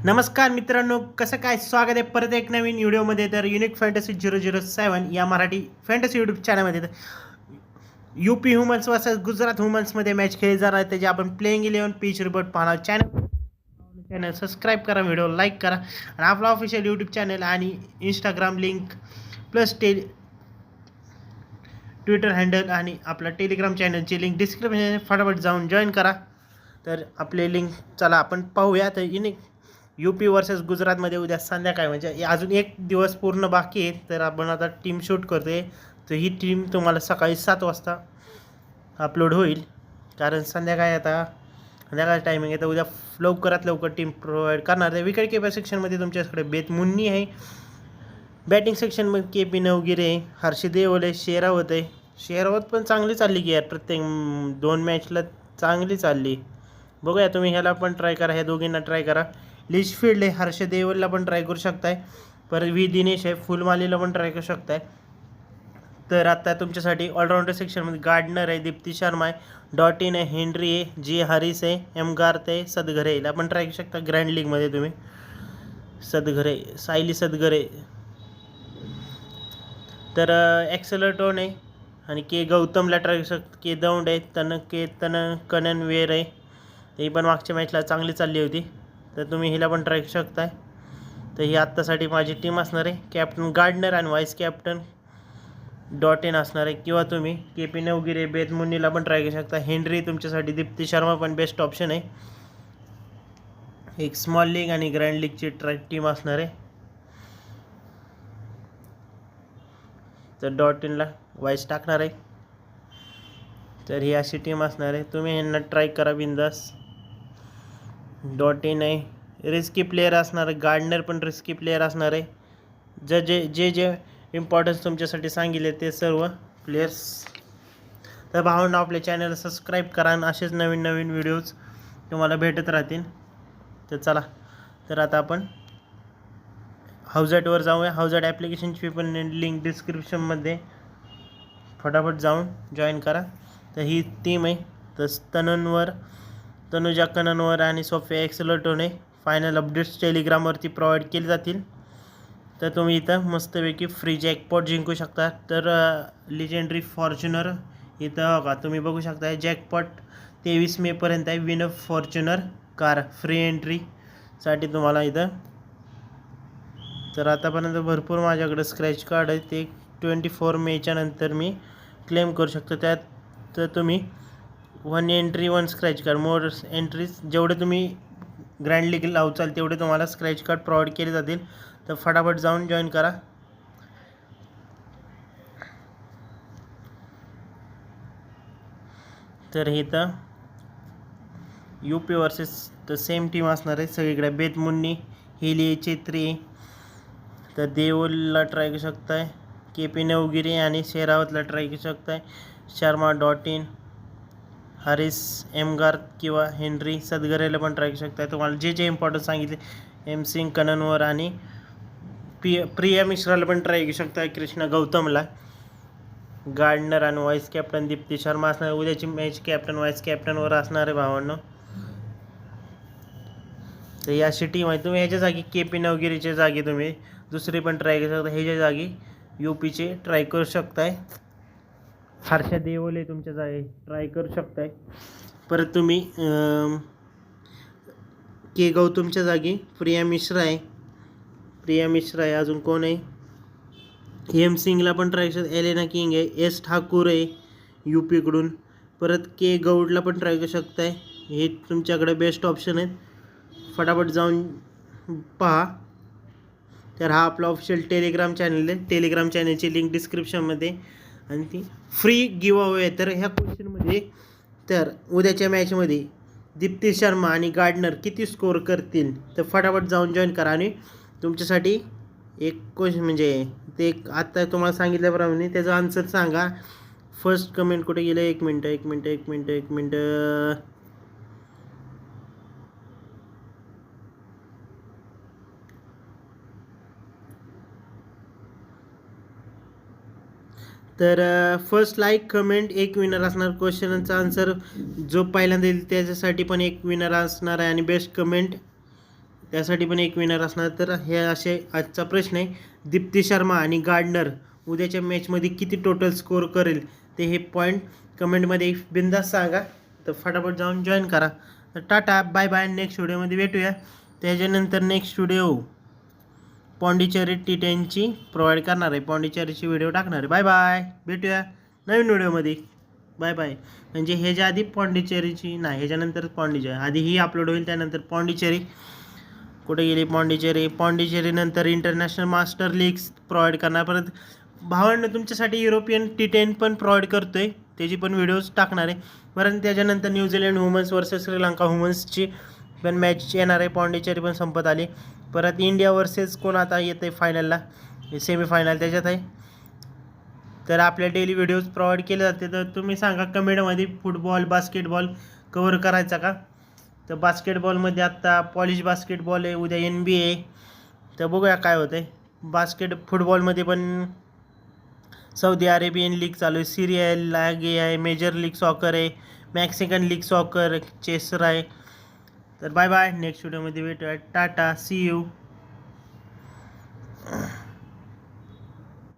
नमस्कार मित्रांनो, कसं काय स्वागत आहे परत एक नवीन व्हिडिओमध्ये. तर युनिक फॅन्टसी 007 या मराठी फॅन्टसी यूट्यूब चॅनलमध्ये U P humans versus Gujarat ह्युमन्समध्ये मॅच खेळली जाणार आहे. त्याचे आपण प्लेइंग 11 पिच रिपोर्ट पाहणार. चॅनल सबस्क्राईब करा, व्हिडिओ लाईक करा आणि आपला ऑफिशियल यूट्यूब चॅनल आणि Instagram link plus Twitter handle आणि आपला टेलिग्राम चॅनलची लिंक डिस्क्रिप्शन फटाफट जाऊन जॉईन करा. तर आपले लिंक चला आपण पाहूया. तर युनिक यू पी वर्सेस गुजरातमध्ये उद्या संध्याकाळी म्हणजे अजून एक दिवस पूर्ण बाकी आहे. तर आपण आता टीम शूट करतो आहे. तर ही टीम तुम्हाला सकाळी 7 वाजता अपलोड होईल, कारण संध्याकाळी टायमिंग आहे. तर उद्या लवकरात लवकर टीम प्रोव्हाइड करणार आहे. विकेट किपर सेक्शनमध्ये तुमच्याकडे बेत मुन्नी आहे. बॅटिंग सेक्शनमध्ये के पी नवगिरे आहे, हर्षित देवल आहे, शेरावत आहे. शेरावत पण चांगली चालली की यार, प्रत्येक 2 मॅचला चांगली चालली. बघूया, तुम्ही ह्याला पण ट्राय करा, ह्या दोघींना ट्राय करा. लिचफील्ड आहे, हर्ष देवलला पण ट्राय करू शकताय. परत व्ही दिनेश आहे, फुलमालीला पण ट्राय करू शकताय. तर आता तुमच्यासाठी ऑलराऊंडर सेक्शनमध्ये गार्डनर आहे, दीप्ती शर्मा आहे, डॉटिन आहे, हेनरी आहे, जी हॅरिस आहे, एम गार्थ आहे, सदघरे याला पण ट्राय करू शकता. ग्रँड लीगमध्ये तुम्ही सदघरे, सायली सदघरे. तर ॲक्सेलटोन आहे आणि के गौतमला ट्राय करू शकता. के दौंड आहे, कननवेर आहे, ते पण मागच्या मॅचला चांगली चालली होती. तर तुम्ही हिला पण ट्राय करू शकताय. तर ही आत्तासाठी माझी टीम असणार आहे. कॅप्टन गार्डनर आणि व्हाईस कॅप्टन डॉटेन असणार आहे. किंवा तुम्ही के पी नवगिरे, बेत मुन्नीला पण ट्राय करू शकता. हेनरी तुमच्यासाठी, दीप्ती शर्मा पण बेस्ट ऑप्शन आहे. एक स्मॉल लीग आणि ग्रँड लीगची टीम असणार आहे. तर डॉटेनला व्हाईस टाकणार आहे. तर ही अशी टीम असणार आहे. तुम्ही ह्यांना ट्राय करा बिंदास. डॉटेन आहे, रिस्की प्लेयर असणार आहे. गार्डनर पण रिस्की प्लेयर असणार आहे. जे इम्पॉर्टन्स तुमच्यासाठी सांगितले ते सर्व प्लेयर्स. तर भावांना आपल्या चॅनलला सबस्क्राईब करा आणि असेच नवीन नवीन व्हिडिओज तुम्हाला भेटत राहतील. तर चला, तर आता आपण हाऊजॅटवर जाऊया. हाऊजॅट ॲप्लिकेशनची पण लिंक डिस्क्रिप्शनमध्ये फटाफट जाऊन जॉईन करा. तर ही टीम आहे. तर तनुजा कननवर आणि सोफिया एक्सेलटोने फायनल अपडेट्स टेलिग्रामवरती प्रोव्हाइड केले जातील. तर तुम्ही इथं मस्तपैकी फ्री जॅकपॉट जिंकू शकता. तर लिजेंडरी फॉर्च्युनर इथं बघा, तुम्ही बघू शकता. जॅकपॉट 23 मेपर्यंत आहे. विन फॉर्च्युनर कार फ्री एंट्रीसाठी तुम्हाला इथं. तर आतापर्यंत भरपूर माझ्याकडे स्क्रॅच कार्ड आहे, ते 24 मेच्या नंतर मी क्लेम करू शकतो. त्यात तर तुम्ही 1 एंट्री 1 स्क्रॅच कार्ड, मोर एंट्रीज जेवढे तुम्ही ग्रँड लीग लावचाल तेवढे तुम्हाला स्क्रॅच कार्ड प्रोव्हाइड केले जातील. तर फटाफट जाऊन जॉईन करा. तर हे तर यू पी वर्सेस तर सेम टीम असणार आहे सगळीकडे. बेत मुन्नी, हिली चेत्री, तर देवलला ट्राय करू शकताय. के पी नवगिरी आणि शेरावतला ट्राय करू शकताय. Sharma, Dottin, Harris, M Garth किंवा हेनरी सदगरेला पण ट्राय करू शकताय. तुम्हाला जे इम्पॉर्टन्स सांगितले, एम सिंग, कननवर आणि प्रिया मिश्राला पण ट्राय करू शकताय. कृष्णा गौतमला. गार्डनर आणि व्हाईस कॅप्टन दीप्ती शर्मा असणार. उद्याची मॅच कॅप्टन व्हाईस कॅप्टनवर असणार आहे भावांनो. तर ही अशी टीम आहे. तुम्ही ह्याच्या जागी के पी नवगिरीच्या जागी तुम्ही दुसरी पण ट्राय करू शकता. ह्याच्या जागी यू पीचे ट्राय करू शकताय. हर्षा देवले तुमच्या जागी ट्राय करू शकताय. परत तुम्ही के गौतमच्या जागी प्रिया मिश्रा आहे. अजून कोण आहे? एम सिंगला पण ट्राय करू शकता. एलेना किंग आहे. एस ठाकूर आहे यू पीकडून. परत के गौडला पण ट्राय करू शकताय. हे तुमच्याकडे बेस्ट ऑप्शन आहेत. फटाफट जाऊन पहा. तर हा आपला ऑफिशियल टेलिग्राम चॅनल आहे. टेलिग्राम चॅनलची लिंक डिस्क्रिप्शनमध्ये आणि ती फ्री गिव अवे आहे. तर ह्या क्वेश्चनमध्ये तर उद्याच्या मॅचमध्ये दीप्ती शर्मा आणि गार्डनर किती स्कोअर करतील, तर फटाफट जाऊन जॉईन करा. आणि तुमच्यासाठी एक क्वेश्चन म्हणजे ते आत्ता तुम्हाला सांगितल्याप्रमाणे त्याचा आन्सर सांगा. फर्स्ट कमेंट कुठे गेलं? एक मिनटं. तर फर्स्ट लाईक कमेंट एक विनर असणार. क्वेश्चनचा आन्सर जो पहिल्यांदा येईल त्याच्यासाठी पण एक विनर असणार आहे. आणि बेस्ट कमेंट त्यासाठी पण एक विनर असणार. तर हे असे आजचा प्रश्न आहे. दीप्ती शर्मा आणि गार्डनर उद्याच्या मॅचमध्ये किती टोटल स्कोअर करेल ते हे पॉईंट कमेंटमध्ये बिंदास सांगा. तर फटाफट जाऊन जॉईन करा. तर टाटा बाय बाय. नेक्स्ट व्हिडिओमध्ये भेटूया. त्याच्यानंतर नेक्स्ट व्हिडिओ पॉंडिचेरी T10ची प्रोव्हाइड करणार आहे. पॉंडिचेरीची व्हिडिओ टाकणार आहे. Bye bye. भेटूया नवीन व्हिडिओमध्ये. Bye bye. म्हणजे ह्याच्या आधी पॉंडिचेरीची नाही, ह्याच्यानंतर पॉंडिचेरी आधी ही अपलोड होईल, त्यानंतर पॉंडिचेरी. कुठे गेली पॉंडिचेरी नंतर इंटरनॅशनल मास्टर लीग्स प्रोव्हाइड करणार. परत भावांना तुमच्यासाठी युरोपियन T10 पण प्रोव्हाइड करतो आहे, त्याची पण व्हिडिओज टाकणार आहे. परत त्याच्यानंतर न्यूझीलंड वुमन्स वर्सेस श्रीलंका वुमन्सची पण मॅच येणार आहे. पॉंडिचेरी पण संपत आली. परत इंडिया वर्सेस कोण आता येतं आहे फायनलला, सेमीफायनल त्याच्यात आहे. तर आपल्या डेली व्हिडिओज प्रोव्हाइड केले जाते. तर तुम्ही सांगा कमेंटमध्ये फुटबॉल बास्केटबॉल कवर करायचा का. तर बास्केटबॉलमध्ये आत्ता पॉलिश बास्केटबॉल आहे, उद्या NBA आहे. तर बघूया काय होतं आहे. फुटबॉलमध्ये पण सौदी अरेबियन लीग चालू आहे, सिरियल लागे आहे, मेजर लीग सॉकर आहे, मॅक्सिकन लीग सॉकर, चेसर आहे. तर बाय बाय. नेक्स्ट व्हिडिओमध्ये भेटूया. टाटा सी यू.